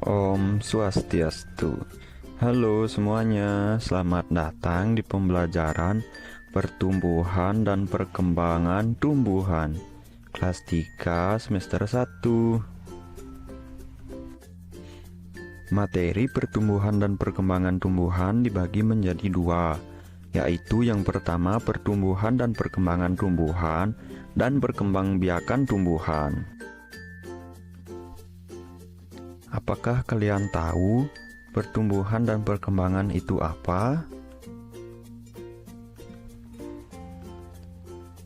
Om Swastiastu. Halo semuanya, selamat datang di pembelajaran pertumbuhan dan perkembangan tumbuhan kelas 3 semester 1. Materi pertumbuhan dan perkembangan tumbuhan dibagi menjadi dua, yaitu yang pertama pertumbuhan dan perkembangan tumbuhan dan perkembangbiakan tumbuhan. Apakah kalian tahu pertumbuhan dan perkembangan itu apa?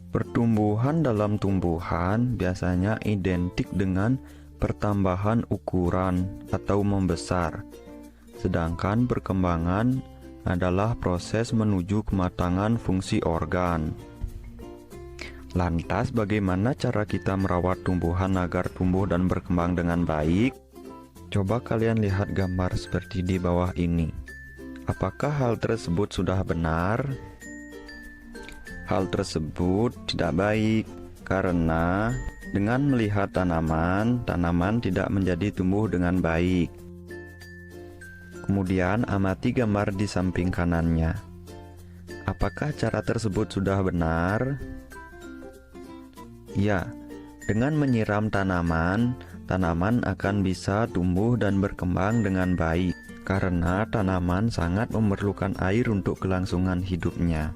Pertumbuhan dalam tumbuhan biasanya identik dengan pertambahan ukuran atau membesar, sedangkan perkembangan adalah proses menuju kematangan fungsi organ. Lantas, bagaimana cara kita merawat tumbuhan agar tumbuh dan berkembang dengan baik? Coba kalian lihat gambar seperti di bawah ini. Apakah hal tersebut sudah benar? Hal tersebut tidak baik, karena dengan melihat tanaman tidak menjadi tumbuh dengan baik. Kemudian amati gambar di samping kanannya. Apakah cara tersebut sudah benar? Ya, dengan menyiram tanaman akan bisa tumbuh dan berkembang dengan baik, karena tanaman sangat memerlukan air untuk kelangsungan hidupnya.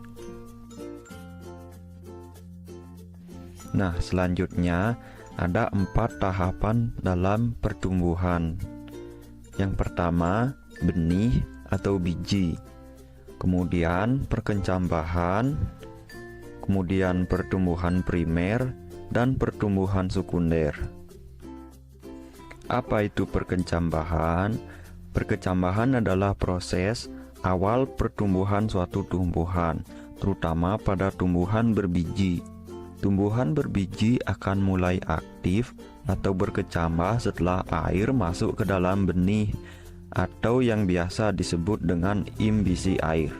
Nah, selanjutnya ada 4 tahapan dalam pertumbuhan. Yang pertama, benih atau biji. Kemudian perkecambahan, kemudian pertumbuhan primer dan pertumbuhan sekunder. Apa itu perkecambahan? Perkecambahan adalah proses awal pertumbuhan suatu tumbuhan, terutama pada tumbuhan berbiji. Tumbuhan berbiji akan mulai aktif atau berkecambah setelah air masuk ke dalam benih, atau yang biasa disebut dengan imbisi air.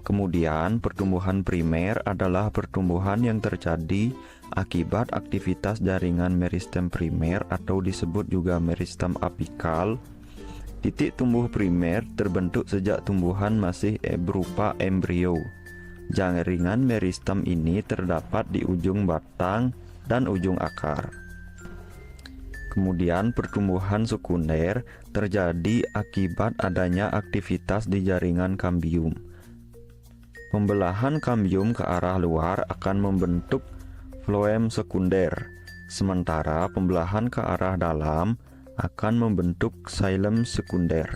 Kemudian pertumbuhan primer adalah pertumbuhan yang terjadi akibat aktivitas jaringan meristem primer atau disebut juga meristem apikal. Titik tumbuh primer terbentuk sejak tumbuhan masih berupa embrio. Jaringan meristem ini terdapat di ujung batang dan ujung akar. Kemudian pertumbuhan sekunder terjadi akibat adanya aktivitas di jaringan kambium. Pembelahan kambium ke arah luar akan membentuk floem sekunder, sementara pembelahan ke arah dalam akan membentuk xilem sekunder.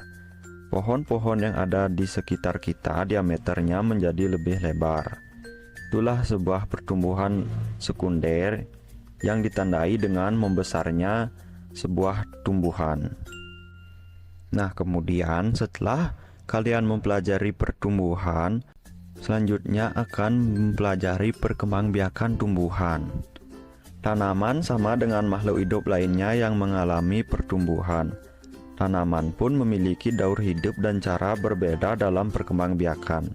Pohon-pohon yang ada di sekitar kita diameternya menjadi lebih lebar. Itulah sebuah pertumbuhan sekunder yang ditandai dengan membesarnya sebuah tumbuhan. Nah, kemudian setelah kalian mempelajari pertumbuhan, selanjutnya akan mempelajari perkembangbiakan tumbuhan. Tanaman sama dengan makhluk hidup lainnya yang mengalami pertumbuhan. Tanaman pun memiliki daur hidup dan cara berbeda dalam perkembangbiakan.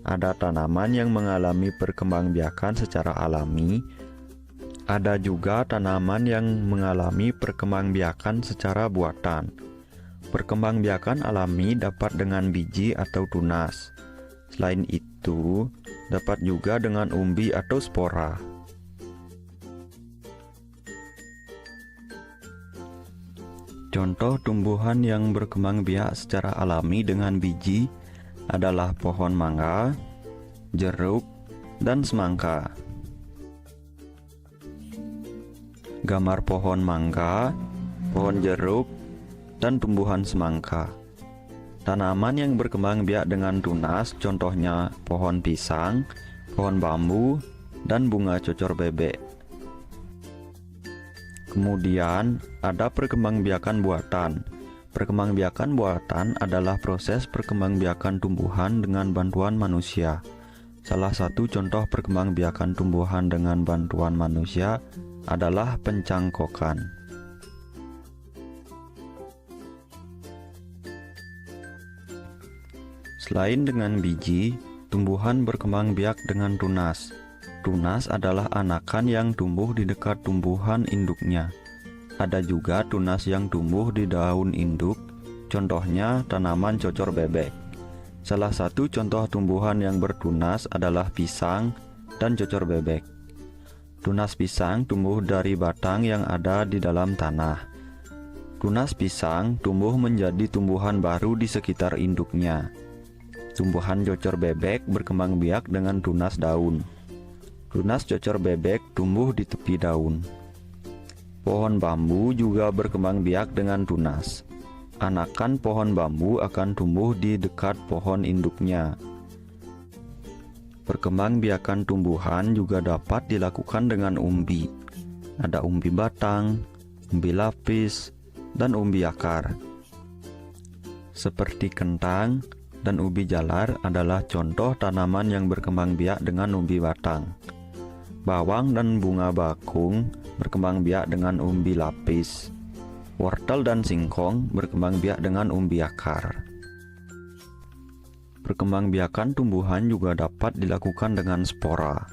Ada tanaman yang mengalami perkembangbiakan secara alami. Ada juga tanaman yang mengalami perkembangbiakan secara buatan. Perkembangbiakan alami dapat dengan biji atau tunas. Selain itu, dapat juga dengan umbi atau spora. Contoh tumbuhan yang berkembang biak secara alami dengan biji adalah pohon mangga, jeruk, dan semangka. Gambar pohon mangga, pohon jeruk, dan tumbuhan semangka. Tanaman yang berkembang biak dengan tunas contohnya pohon pisang, pohon bambu, dan bunga cocor bebek. Kemudian ada perkembangbiakan buatan. Perkembangbiakan buatan adalah proses perkembangbiakan tumbuhan dengan bantuan manusia. Salah satu contoh perkembangbiakan tumbuhan dengan bantuan manusia adalah pencangkokan. Selain dengan biji, tumbuhan berkembang biak dengan tunas. Tunas adalah anakan yang tumbuh di dekat tumbuhan induknya. Ada juga tunas yang tumbuh di daun induk, contohnya tanaman cocor bebek. Salah satu contoh tumbuhan yang bertunas adalah pisang dan cocor bebek. Tunas pisang tumbuh dari batang yang ada di dalam tanah. Tunas pisang tumbuh menjadi tumbuhan baru di sekitar induknya. Tumbuhan cocor bebek berkembang biak dengan tunas daun. Tunas cocor bebek tumbuh di tepi daun. Pohon bambu juga berkembang biak dengan tunas. Anakan pohon bambu akan tumbuh di dekat pohon induknya. Perkembangbiakan tumbuhan juga dapat dilakukan dengan umbi. Ada umbi batang, umbi lapis, dan umbi akar. Seperti kentang dan ubi jalar adalah contoh tanaman yang berkembang biak dengan umbi batang. Bawang dan bunga bakung berkembang biak dengan umbi lapis. Wortel dan singkong berkembang biak dengan umbi akar. Perkembangbiakan tumbuhan juga dapat dilakukan dengan spora.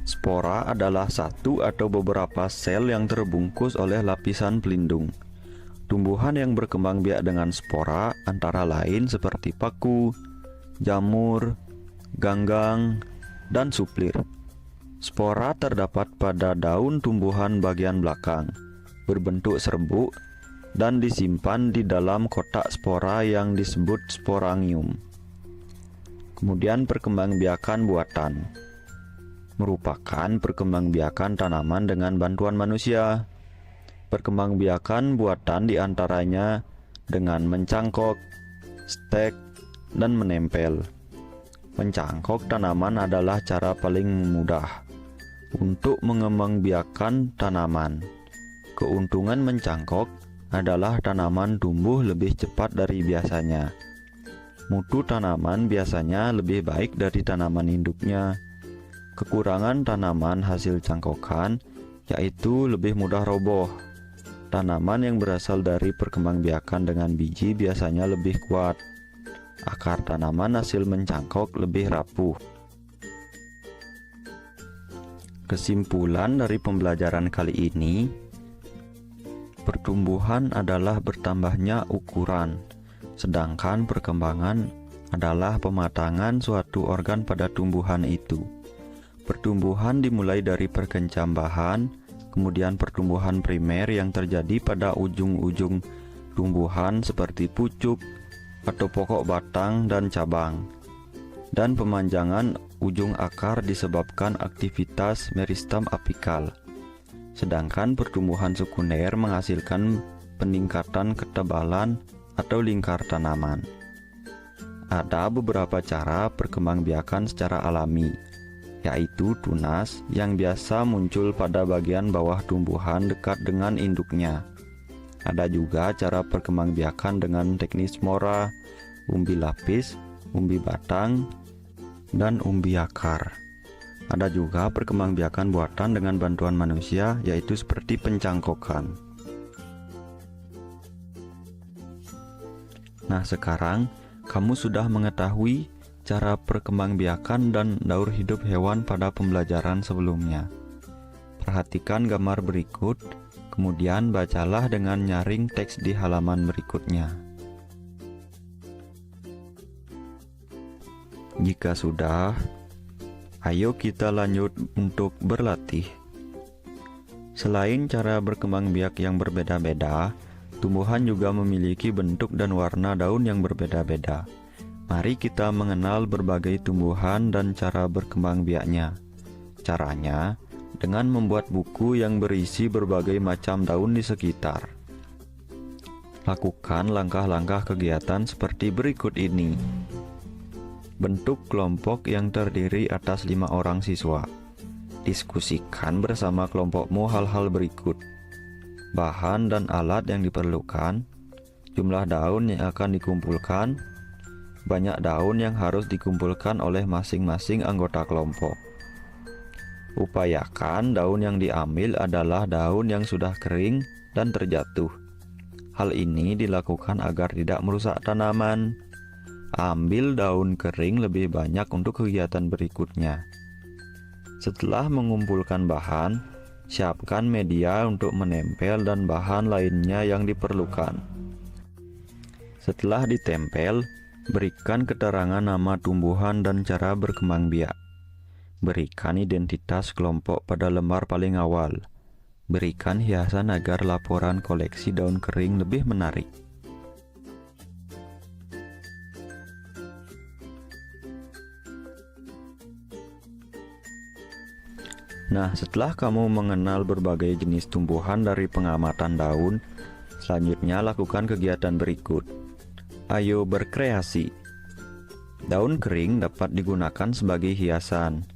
Spora adalah satu atau beberapa sel yang terbungkus oleh lapisan pelindung. Tumbuhan yang berkembang biak dengan spora antara lain seperti paku, jamur, ganggang, dan suplir. Spora terdapat pada daun tumbuhan bagian belakang, berbentuk serbuk, dan disimpan di dalam kotak spora yang disebut sporangium. Kemudian perkembangbiakan buatan merupakan perkembangbiakan tanaman dengan bantuan manusia. Perkembangbiakan buatan diantaranya dengan mencangkok, stek, dan menempel. Mencangkok tanaman adalah cara paling mudah untuk mengembangbiakan tanaman. Keuntungan mencangkok adalah tanaman tumbuh lebih cepat dari biasanya. Mutu tanaman biasanya lebih baik dari tanaman induknya. Kekurangan tanaman hasil cangkokan yaitu lebih mudah roboh. Tanaman yang berasal dari perkembangbiakan dengan biji biasanya lebih kuat. Akar tanaman hasil mencangkok lebih rapuh. Kesimpulan dari pembelajaran kali ini, pertumbuhan adalah bertambahnya ukuran, sedangkan perkembangan adalah pematangan suatu organ pada tumbuhan itu. Pertumbuhan dimulai dari perkecambahan, kemudian pertumbuhan primer yang terjadi pada ujung-ujung tumbuhan seperti pucuk atau pokok batang dan cabang, dan pemanjangan ujung akar disebabkan aktivitas meristem apikal. Sedangkan pertumbuhan sekunder menghasilkan peningkatan ketebalan atau lingkar tanaman. Ada beberapa cara perkembangbiakan secara alami, yaitu tunas yang biasa muncul pada bagian bawah tumbuhan dekat dengan induknya. Ada juga cara perkembangbiakan dengan teknik spora, umbi lapis, umbi batang, dan umbi akar. Ada juga perkembangbiakan buatan dengan bantuan manusia, yaitu seperti pencangkokan. Nah, sekarang kamu sudah mengetahui cara perkembangbiakan dan daur hidup hewan pada pembelajaran sebelumnya. Perhatikan gambar berikut, kemudian bacalah dengan nyaring teks di halaman berikutnya. Jika sudah, ayo kita lanjut untuk berlatih. Selain cara berkembang biak yang berbeda-beda, tumbuhan juga memiliki bentuk dan warna daun yang berbeda-beda. Mari kita mengenal berbagai tumbuhan dan cara berkembang biaknya. Caranya, dengan membuat buku yang berisi berbagai macam daun di sekitar. Lakukan langkah-langkah kegiatan seperti berikut ini. Bentuk kelompok yang terdiri atas 5 orang siswa. Diskusikan bersama kelompokmu hal-hal berikut: bahan dan alat yang diperlukan, jumlah daun yang akan dikumpulkan, banyak daun yang harus dikumpulkan oleh masing-masing anggota kelompok. Upayakan daun yang diambil adalah daun yang sudah kering dan terjatuh. Hal ini dilakukan agar tidak merusak tanaman. Ambil daun kering lebih banyak untuk kegiatan berikutnya. Setelah mengumpulkan bahan, Siapkan media untuk menempel dan bahan lainnya yang diperlukan. Setelah ditempel, berikan keterangan nama tumbuhan dan cara berkembang biak. Berikan identitas kelompok pada lembar paling awal. Berikan hiasan agar laporan koleksi daun kering lebih menarik. Nah, setelah kamu mengenal berbagai jenis tumbuhan dari pengamatan daun, selanjutnya lakukan kegiatan berikut. Ayo berkreasi. Daun kering dapat digunakan sebagai hiasan.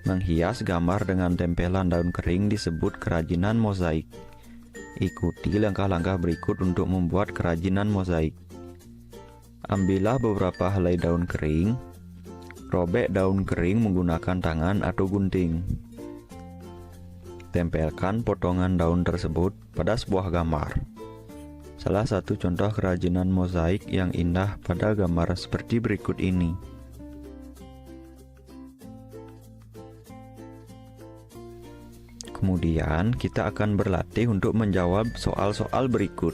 Menghias gambar dengan tempelan daun kering disebut kerajinan mozaik. Ikuti langkah-langkah berikut untuk membuat kerajinan mozaik. Ambillah beberapa helai daun kering. Robek daun kering menggunakan tangan atau gunting. Tempelkan potongan daun tersebut pada sebuah gambar. Salah satu contoh kerajinan mozaik yang indah pada gambar seperti berikut ini. Kemudian kita akan berlatih untuk menjawab soal-soal berikut.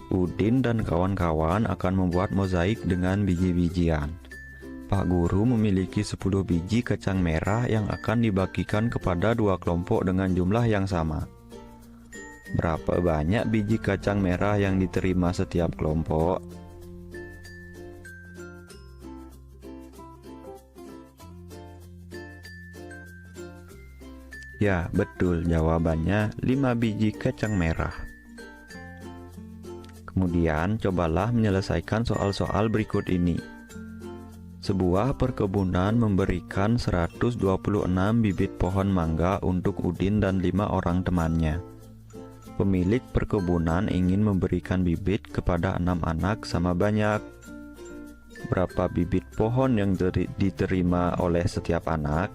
Udin dan kawan-kawan akan membuat mozaik dengan biji-bijian. Pak Guru memiliki 10 biji kacang merah yang akan dibagikan kepada 2 kelompok dengan jumlah yang sama. Berapa banyak biji kacang merah yang diterima setiap kelompok? Ya, betul, jawabannya 5 biji kacang merah. Kemudian, cobalah menyelesaikan soal-soal berikut ini. Sebuah perkebunan memberikan 126 bibit pohon mangga untuk Udin dan 5 orang temannya. Pemilik perkebunan ingin memberikan bibit kepada 6 anak sama banyak. Berapa bibit pohon yang diterima oleh setiap anak?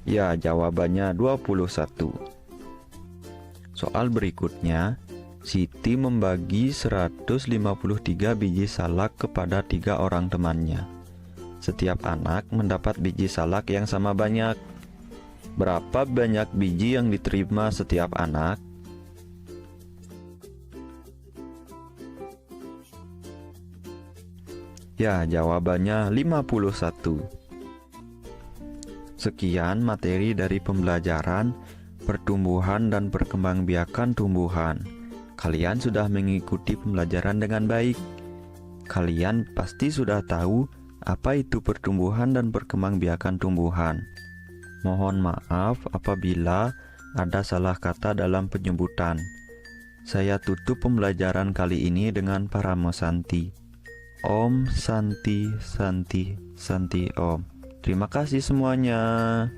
Ya, jawabannya 21. Soal berikutnya, Siti membagi 153 biji salak kepada 3 orang temannya. Setiap anak mendapat biji salak yang sama banyak. Berapa banyak biji yang diterima setiap anak? Ya, jawabannya 51. Sekian materi dari pembelajaran pertumbuhan dan perkembangbiakan tumbuhan. Kalian sudah mengikuti pembelajaran dengan baik. Kalian pasti sudah tahu apa itu pertumbuhan dan perkembangbiakan tumbuhan. Mohon maaf apabila ada salah kata dalam penyebutan. Saya tutup pembelajaran kali ini dengan Paramo Santi. Om Santi Santi Santi Om. Terima kasih semuanya.